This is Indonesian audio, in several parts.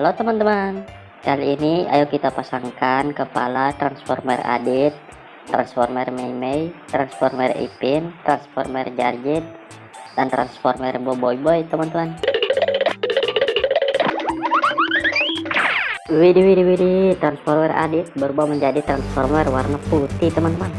Halo teman-teman, kali ini ayo kita pasangkan kepala Transformer Adit, Transformer Mei, Transformer Ipin, Transformer Jarjit, dan Transformer Boboiboy teman-teman. Widih, Transformer Adit berubah menjadi Transformer warna putih teman-teman.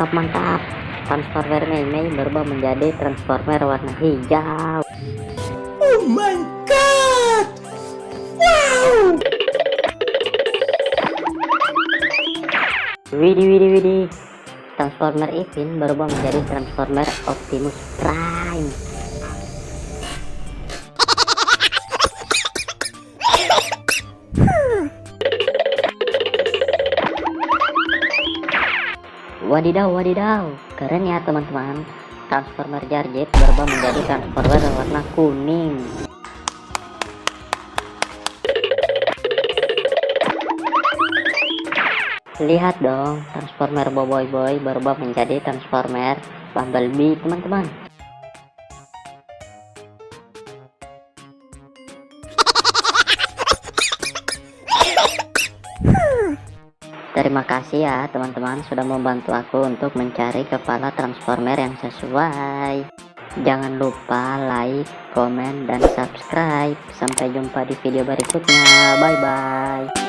Mantap. Transformer Mei berubah menjadi Transformer warna hijau. Oh my god! Wow! Widih. Transformer Ipin berubah menjadi Transformer Optimus Prime. Wadidaw, keren ya teman-teman. Transformer Jarjit berubah menjadi Transformer warna kuning. Lihat dong, Transformer Boboiboy berubah menjadi Transformer Bumblebee teman-teman. Terima kasih ya teman-teman sudah membantu aku untuk mencari kepala Transformer yang sesuai. Jangan lupa like, komen, dan subscribe. Sampai jumpa di video berikutnya. Bye bye.